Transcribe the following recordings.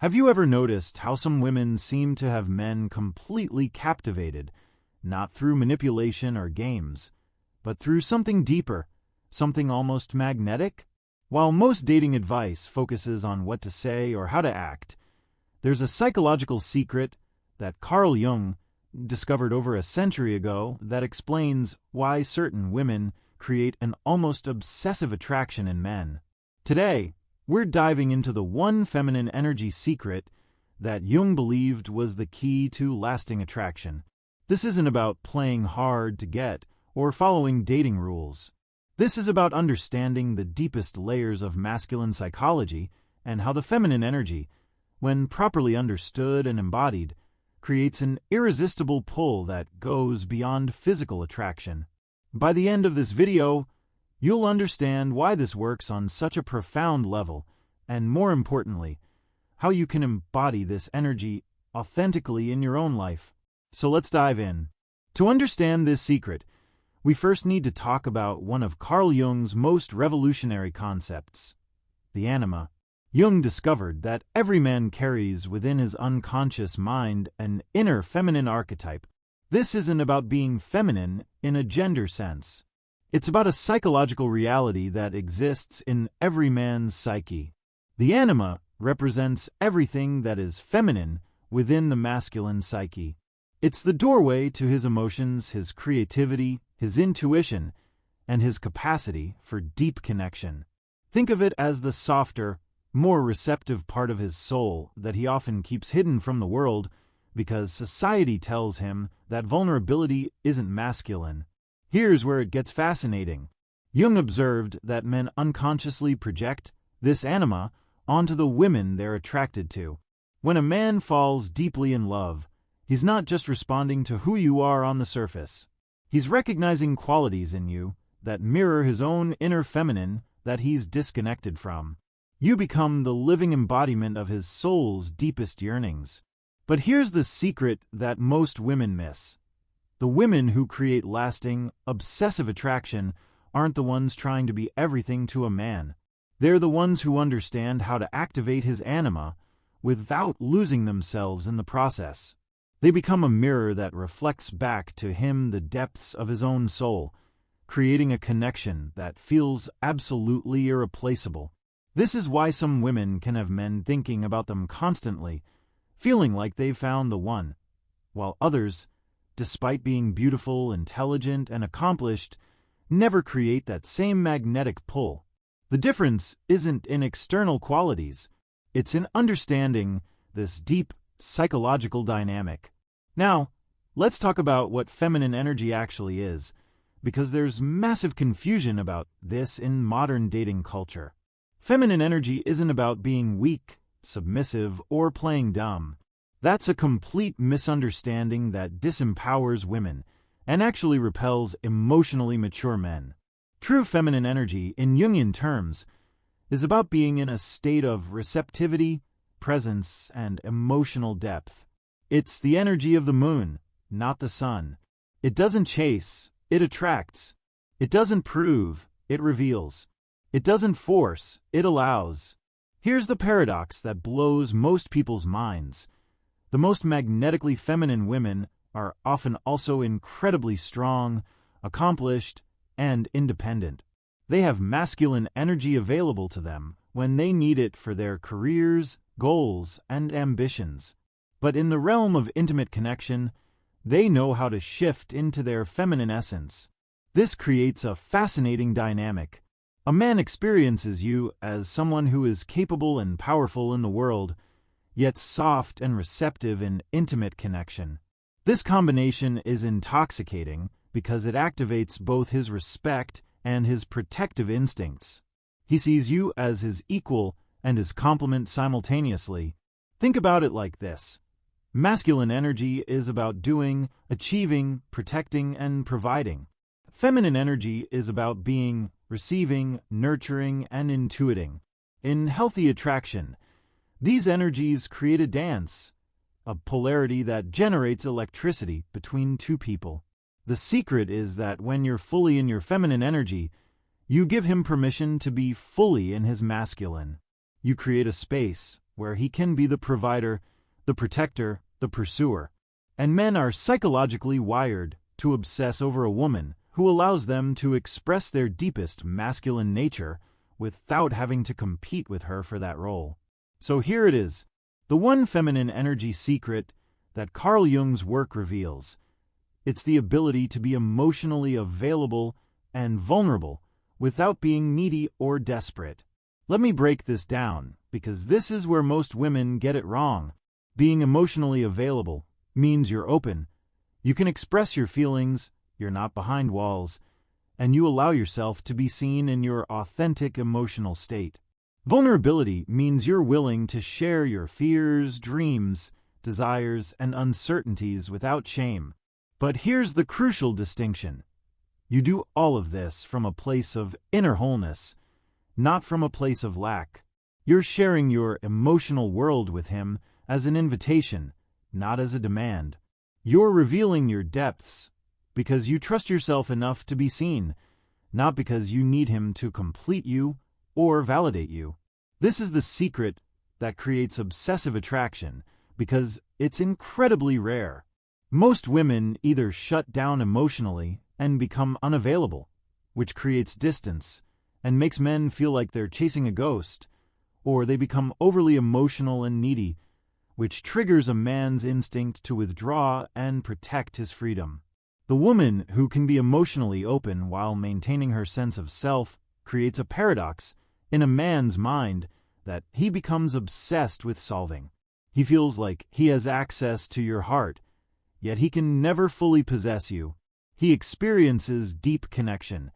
Have you ever noticed how some women seem to have men completely captivated, not through manipulation or games, but through something deeper, something almost magnetic? While most dating advice focuses on what to say or how to act, there's a psychological secret that Carl Jung discovered over a century ago that explains why certain women create an almost obsessive attraction in men. Today, we're diving into the one feminine energy secret that Jung believed was the key to lasting attraction. This isn't about playing hard to get or following dating rules. This is about understanding the deepest layers of masculine psychology and how the feminine energy, when properly understood and embodied, creates an irresistible pull that goes beyond physical attraction. By the end of this video, you'll understand why this works on such a profound level, and more importantly, how you can embody this energy authentically in your own life. So let's dive in. To understand this secret, we first need to talk about one of Carl Jung's most revolutionary concepts, the anima. Jung discovered that every man carries within his unconscious mind an inner feminine archetype. This isn't about being feminine in a gender sense. It's about a psychological reality that exists in every man's psyche. The anima represents everything that is feminine within the masculine psyche. It's the doorway to his emotions, his creativity, his intuition, and his capacity for deep connection. Think of it as the softer, more receptive part of his soul that he often keeps hidden from the world because society tells him that vulnerability isn't masculine. Here's where it gets fascinating. Jung observed that men unconsciously project this anima onto the women they're attracted to. When a man falls deeply in love, he's not just responding to who you are on the surface. He's recognizing qualities in you that mirror his own inner feminine that he's disconnected from. You become the living embodiment of his soul's deepest yearnings. But here's the secret that most women miss. The women who create lasting, obsessive attraction aren't the ones trying to be everything to a man. They're the ones who understand how to activate his anima without losing themselves in the process. They become a mirror that reflects back to him the depths of his own soul, creating a connection that feels absolutely irreplaceable. This is why some women can have men thinking about them constantly, feeling like they've found the one, while others, despite being beautiful, intelligent, and accomplished, never create that same magnetic pull. The difference isn't in external qualities, it's in understanding this deep psychological dynamic. Now, let's talk about what feminine energy actually is, because there's massive confusion about this in modern dating culture. Feminine energy isn't about being weak, submissive, or playing dumb. That's a complete misunderstanding that disempowers women and actually repels emotionally mature men. True feminine energy, in Jungian terms, is about being in a state of receptivity, presence, and emotional depth. It's the energy of the moon, not the sun. It doesn't chase, it attracts. It doesn't prove, it reveals. It doesn't force, it allows. Here's the paradox that blows most people's minds. The most magnetically feminine women are often also incredibly strong, accomplished, and independent. They have masculine energy available to them when they need it for their careers, goals, and ambitions. But in the realm of intimate connection, they know how to shift into their feminine essence. This creates a fascinating dynamic. A man experiences you as someone who is capable and powerful in the world, yet soft and receptive in intimate connection. This combination is intoxicating because it activates both his respect and his protective instincts. He sees you as his equal and his complement simultaneously. Think about it like this. Masculine energy is about doing, achieving, protecting, and providing. Feminine energy is about being, receiving, nurturing, and intuiting. In healthy attraction, these energies create a dance, a polarity that generates electricity between two people. The secret is that when you're fully in your feminine energy, you give him permission to be fully in his masculine. You create a space, where he can be the provider, the protector, the pursuer. And men are psychologically wired to obsess over a woman who allows them to express their deepest masculine nature without having to compete with her for that role. So here it is, the one feminine energy secret that Carl Jung's work reveals. It's the ability to be emotionally available and vulnerable without being needy or desperate. Let me break this down, because this is where most women get it wrong. Being emotionally available means you're open. You can express your feelings, you're not behind walls, and you allow yourself to be seen in your authentic emotional state. Vulnerability means you're willing to share your fears, dreams, desires, and uncertainties without shame. But here's the crucial distinction. You do all of this from a place of inner wholeness, not from a place of lack. You're sharing your emotional world with him as an invitation, not as a demand. You're revealing your depths because you trust yourself enough to be seen, not because you need him to complete you or validate you. This is the secret that creates obsessive attraction, because it's incredibly rare. Most women either shut down emotionally and become unavailable, which creates distance and makes men feel like they're chasing a ghost, or they become overly emotional and needy, which triggers a man's instinct to withdraw and protect his freedom. The woman who can be emotionally open while maintaining her sense of self creates a paradox in a man's mind that he becomes obsessed with solving. He feels like he has access to your heart, yet he can never fully possess you. He experiences deep connection,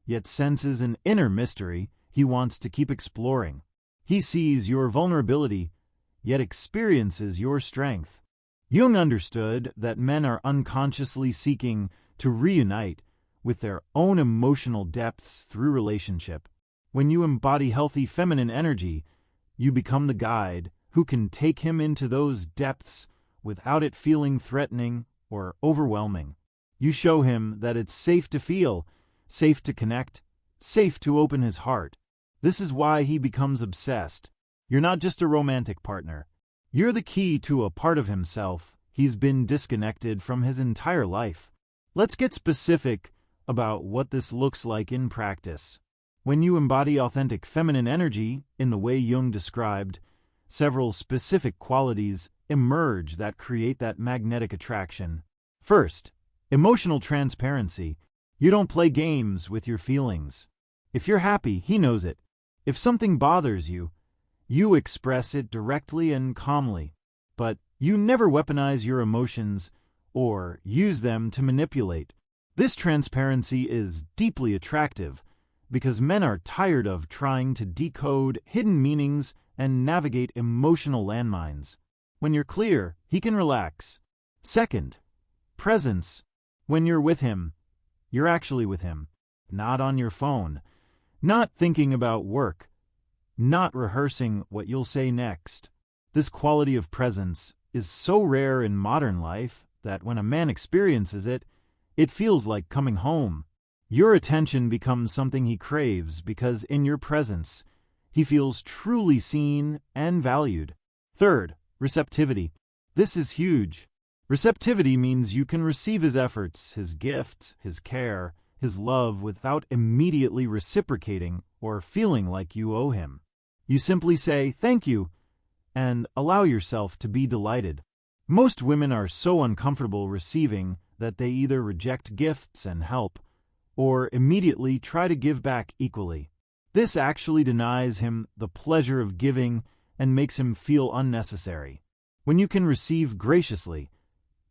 yet senses an inner mystery he wants to keep exploring. He sees your vulnerability, yet experiences your strength. Jung understood that men are unconsciously seeking to reunite with their own emotional depths through relationship. When you embody healthy feminine energy, you become the guide who can take him into those depths without it feeling threatening or overwhelming. You show him that it's safe to feel, safe to connect, safe to open his heart. This is why he becomes obsessed. You're not just a romantic partner. You're the key to a part of himself he's been disconnected from his entire life. Let's get specific about what this looks like in practice. When you embody authentic feminine energy in the way Jung described, several specific qualities emerge that create that magnetic attraction. First, emotional transparency. You don't play games with your feelings. If you're happy, he knows it. If something bothers you, you express it directly and calmly. But you never weaponize your emotions or use them to manipulate. This transparency is deeply attractive because men are tired of trying to decode hidden meanings and navigate emotional landmines. When you're clear, he can relax. Second, presence. When you're with him, you're actually with him, not on your phone, not thinking about work, not rehearsing what you'll say next. This quality of presence is so rare in modern life that when a man experiences it, it feels like coming home. Your attention becomes something he craves because in your presence, he feels truly seen and valued. Third, receptivity. This is huge. Receptivity means you can receive his efforts, his gifts, his care, his love without immediately reciprocating or feeling like you owe him. You simply say, "Thank you," and allow yourself to be delighted. Most women are so uncomfortable receiving that they either reject gifts and help, or immediately try to give back equally. This actually denies him the pleasure of giving and makes him feel unnecessary. When you can receive graciously,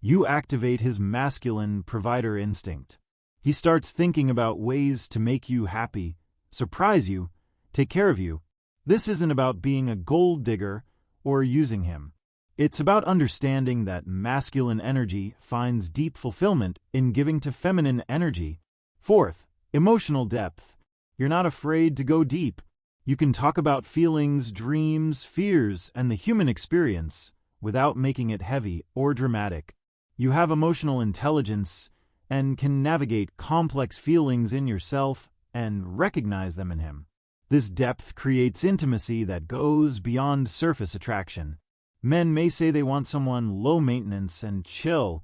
you activate his masculine provider instinct. He starts thinking about ways to make you happy, surprise you, take care of you. This isn't about being a gold digger or using him. It's about understanding that masculine energy finds deep fulfillment in giving to feminine energy. Fourth, emotional depth. You're not afraid to go deep. You can talk about feelings, dreams, fears, and the human experience without making it heavy or dramatic. You have emotional intelligence and can navigate complex feelings in yourself and recognize them in him. This depth creates intimacy that goes beyond surface attraction. Men may say they want someone low maintenance and chill,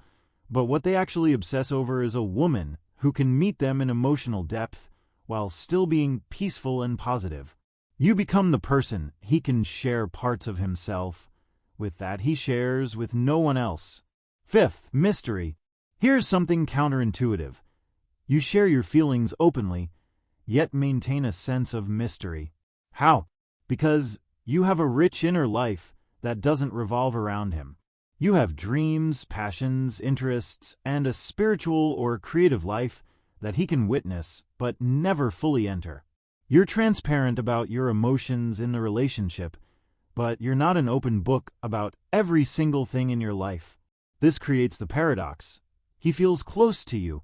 but what they actually obsess over is a woman who can meet them in emotional depth while still being peaceful and positive. You become the person he can share parts of himself with that he shares with no one else. Fifth, mystery. Here's something counterintuitive. You share your feelings openly, yet maintain a sense of mystery. How? Because you have a rich inner life that doesn't revolve around him. You have dreams, passions, interests, and a spiritual or creative life that he can witness but never fully enter. You're transparent about your emotions in the relationship, but you're not an open book about every single thing in your life. This creates the paradox. He feels close to you,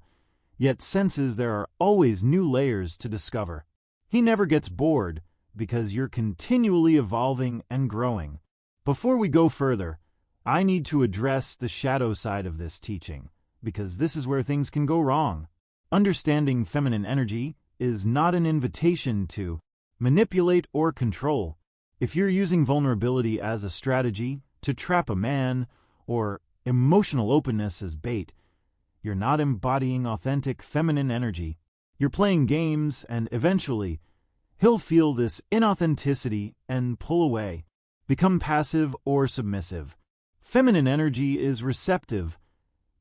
yet senses there are always new layers to discover. He never gets bored because you're continually evolving and growing. Before we go further, I need to address the shadow side of this teaching, because this is where things can go wrong. Understanding feminine energy is not an invitation to manipulate or control. If you're using vulnerability as a strategy to trap a man or emotional openness as bait, you're not embodying authentic feminine energy. You're playing games, and eventually, he'll feel this inauthenticity and pull away, become passive or submissive. Feminine energy is receptive,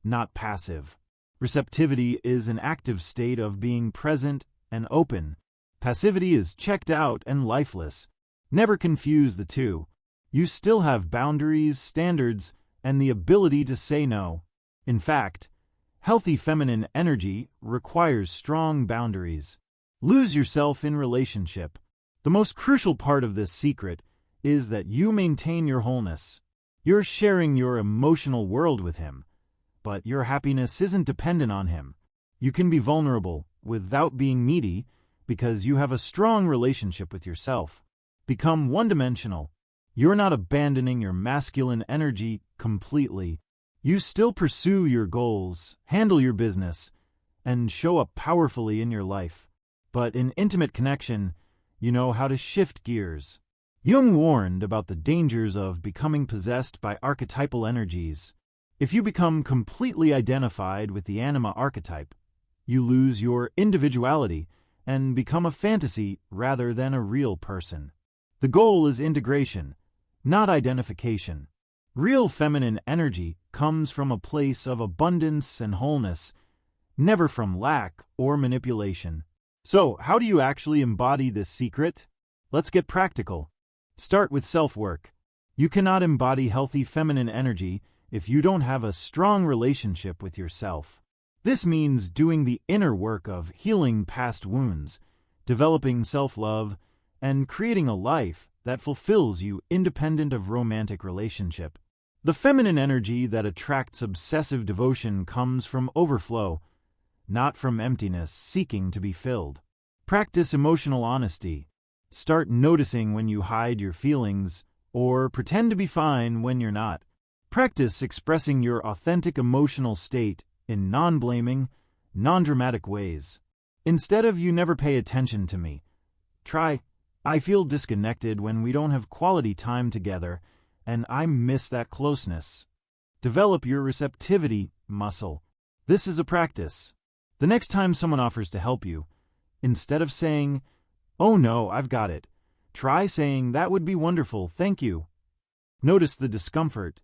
not passive. Receptivity is an active state of being present and open. Passivity is checked out and lifeless. Never confuse the two. You still have boundaries, standards, and the ability to say no. In fact, healthy feminine energy requires strong boundaries. Lose yourself in relationship. The most crucial part of this secret is that you maintain your wholeness. You're sharing your emotional world with him, but your happiness isn't dependent on him. You can be vulnerable without being needy because you have a strong relationship with yourself. Become one-dimensional. You're not abandoning your masculine energy completely. You still pursue your goals, handle your business, and show up powerfully in your life. But in intimate connection, you know how to shift gears. Jung warned about the dangers of becoming possessed by archetypal energies. If you become completely identified with the anima archetype, you lose your individuality and become a fantasy rather than a real person. The goal is integration, not identification. Real feminine energy comes from a place of abundance and wholeness, never from lack or manipulation. So, how do you actually embody this secret? Let's get practical. Start with self-work. You cannot embody healthy feminine energy if you don't have a strong relationship with yourself. This means doing the inner work of healing past wounds, developing self-love, and creating a life that fulfills you independent of romantic relationship. The feminine energy that attracts obsessive devotion comes from overflow, not from emptiness seeking to be filled. Practice emotional honesty. Start noticing when you hide your feelings or pretend to be fine when you're not. Practice expressing your authentic emotional state in non-blaming, non-dramatic ways. Instead of "you never pay attention to me," try "I feel disconnected when we don't have quality time together, and I miss that closeness." Develop your receptivity muscle. This is a practice. The next time someone offers to help you, instead of saying, "Oh no, I've got it," try saying, "That would be wonderful, thank you." Notice the discomfort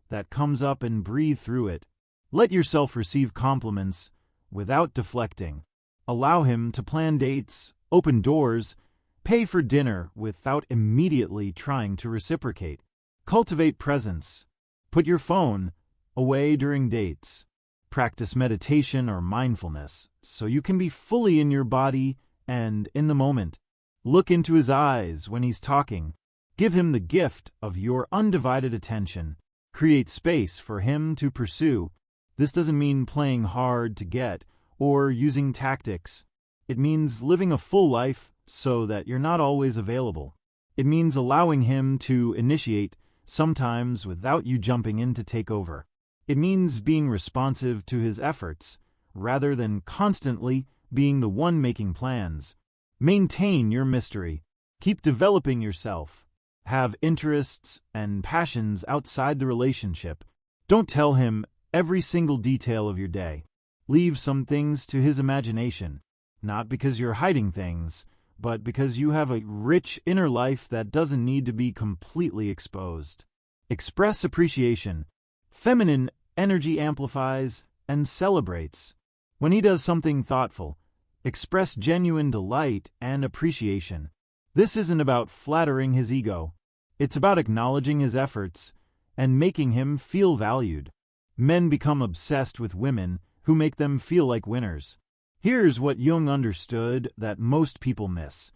that comes up and breathe through it. Let yourself receive compliments without deflecting. Allow him to plan dates, open doors, pay for dinner without immediately trying to reciprocate. Cultivate presence. Put your phone away during dates. Practice meditation or mindfulness so you can be fully in your body and in the moment. Look into his eyes when he's talking. Give him the gift of your undivided attention. Create space for him to pursue. This doesn't mean playing hard to get or using tactics. It means living a full life so that you're not always available. It means allowing him to initiate, sometimes without you jumping in to take over. It means being responsive to his efforts, rather than constantly being the one making plans. Maintain your mystery. Keep developing yourself. Have interests and passions outside the relationship. Don't tell him every single detail of your day. Leave some things to his imagination, not because you're hiding things, but because you have a rich inner life that doesn't need to be completely exposed. Express appreciation. Feminine energy amplifies and celebrates. When he does something thoughtful, express genuine delight and appreciation. This isn't about flattering his ego. It's about acknowledging his efforts and making him feel valued. Men become obsessed with women who make them feel like winners. Here's what Jung understood that most people miss.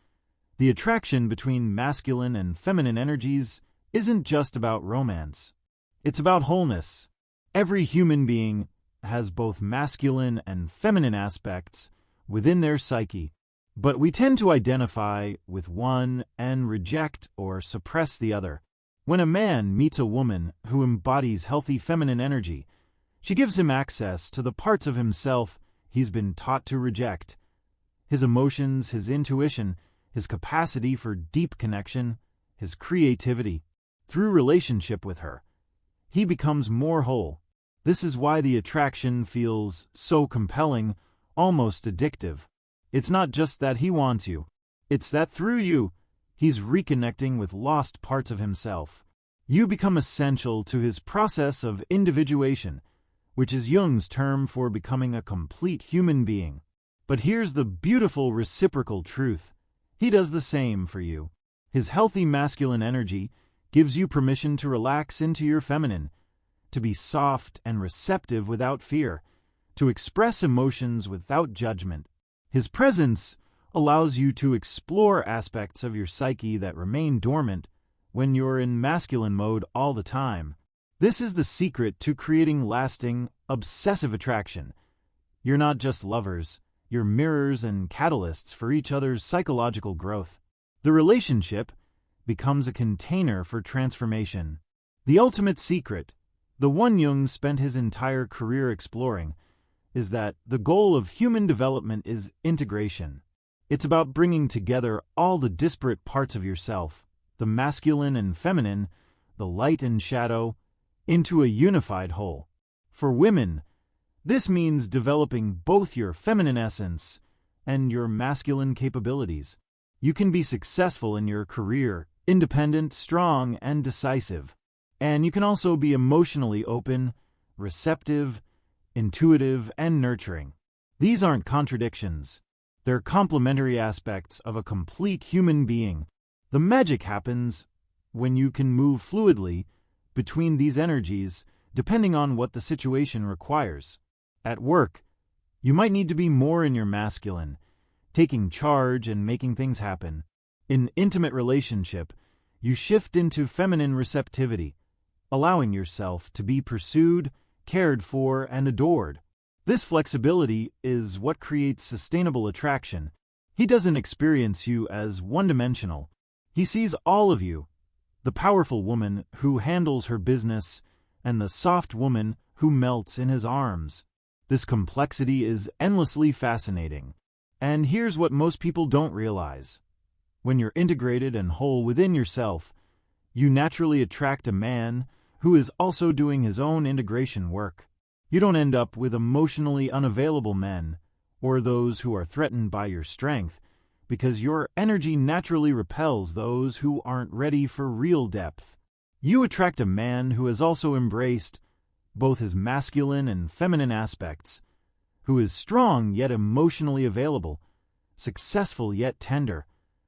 The attraction between masculine and feminine energies isn't just about romance. It's about wholeness. Every human being has both masculine and feminine aspects within their psyche, but we tend to identify with one and reject or suppress the other. When a man meets a woman who embodies healthy feminine energy, she gives him access to the parts of himself he's been taught to reject. His emotions, his intuition, his capacity for deep connection, his creativity. Through relationship with her, he becomes more whole. This is why the attraction feels so compelling, almost addictive. It's not just that he wants you. It's that through you, he's reconnecting with lost parts of himself. You become essential to his process of individuation, which is Jung's term for becoming a complete human being. But here's the beautiful reciprocal truth. He does the same for you. His healthy masculine energy gives you permission to relax into your feminine, to be soft and receptive without fear, to express emotions without judgment. His presence allows you to explore aspects of your psyche that remain dormant when you're in masculine mode all the time. This is the secret to creating lasting, obsessive attraction. You're not just lovers, you're mirrors and catalysts for each other's psychological growth. The relationship becomes a container for transformation. The ultimate secret, the one Jung spent his entire career exploring, is that the goal of human development is integration. It's about bringing together all the disparate parts of yourself, the masculine and feminine, the light and shadow, into a unified whole. For women, this means developing both your feminine essence and your masculine capabilities. You can be successful in your career, independent, strong, and decisive. And you can also be emotionally open, receptive, intuitive, and nurturing. These aren't contradictions. They're complementary aspects of a complete human being. The magic happens when you can move fluidly between these energies depending on what the situation requires. At work, you might need to be more in your masculine, taking charge and making things happen. In intimate relationship, you shift into feminine receptivity, allowing yourself to be pursued, cared for, and adored. This flexibility is what creates sustainable attraction. He doesn't experience you as one-dimensional. He sees all of you, the powerful woman who handles her business and the soft woman who melts in his arms. This complexity is endlessly fascinating. And here's what most people don't realize. When you're integrated and whole within yourself, you naturally attract a man who is also doing his own integration work. You don't end up with emotionally unavailable men or those who are threatened by your strength, because your energy naturally repels those who aren't ready for real depth. You attract a man who has also embraced both his masculine and feminine aspects, who is strong yet emotionally available, successful yet tender,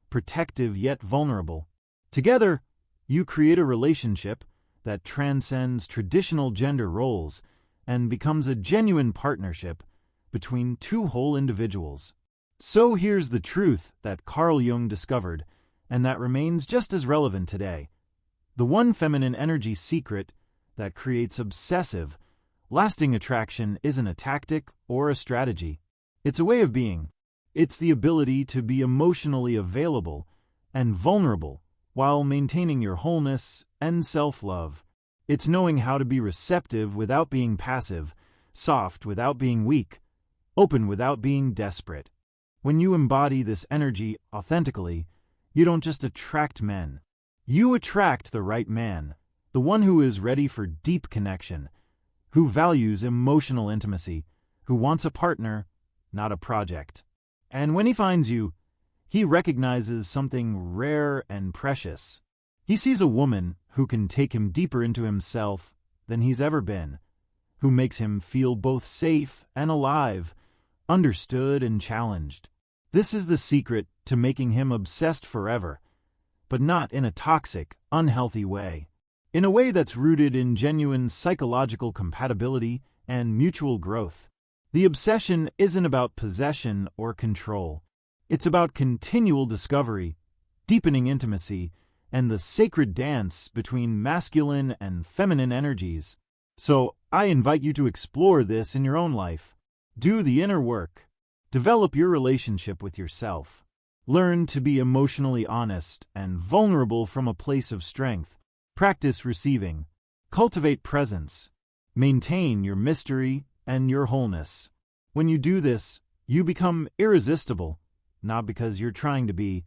protective yet vulnerable. Together, you create a relationship that transcends traditional gender roles and becomes a genuine partnership between two whole individuals. So here's the truth that Carl Jung discovered, and that remains just as relevant today. The one feminine energy secret that creates obsessive, lasting attraction isn't a tactic or a strategy. It's a way of being. It's the ability to be emotionally available and vulnerable while maintaining your wholeness and self-love. It's knowing how to be receptive without being passive, soft without being weak, open without being desperate. When you embody this energy authentically, You don't just attract men. You attract the right man, the one who is ready for deep connection, who values emotional intimacy, who wants a partner, not a project. And when he finds you, he recognizes something rare and precious. He sees a woman who can take him deeper into himself than he's ever been, who makes him feel both safe and alive, understood and challenged. This is the secret to making him obsessed forever, but not in a toxic, unhealthy way. In a way that's rooted in genuine psychological compatibility and mutual growth. The obsession isn't about possession or control. It's about continual discovery, deepening intimacy, and the sacred dance between masculine and feminine energies. So, I invite you to explore this in your own life. Do the inner work. Develop your relationship with yourself. Learn to be emotionally honest and vulnerable from a place of strength. Practice receiving. Cultivate presence. Maintain your mystery and your wholeness. When you do this, you become irresistible, not because you're trying to be,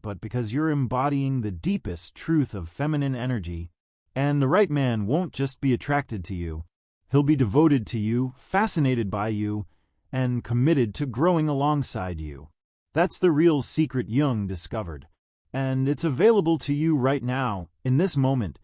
but because you're embodying the deepest truth of feminine energy. And the right man won't just be attracted to you. He'll be devoted to you, fascinated by you, and committed to growing alongside you. That's the real secret Jung discovered. And it's available to you right now, in this moment,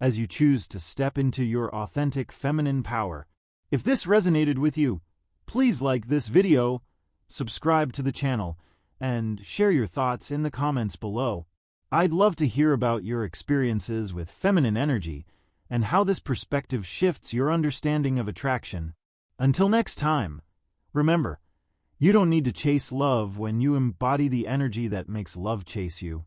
as you choose to step into your authentic feminine power. If this resonated with you, please like this video, subscribe to the channel, and share your thoughts in the comments below. I'd love to hear about your experiences with feminine energy and how this perspective shifts your understanding of attraction. Until next time, remember, you don't need to chase love when you embody the energy that makes love chase you.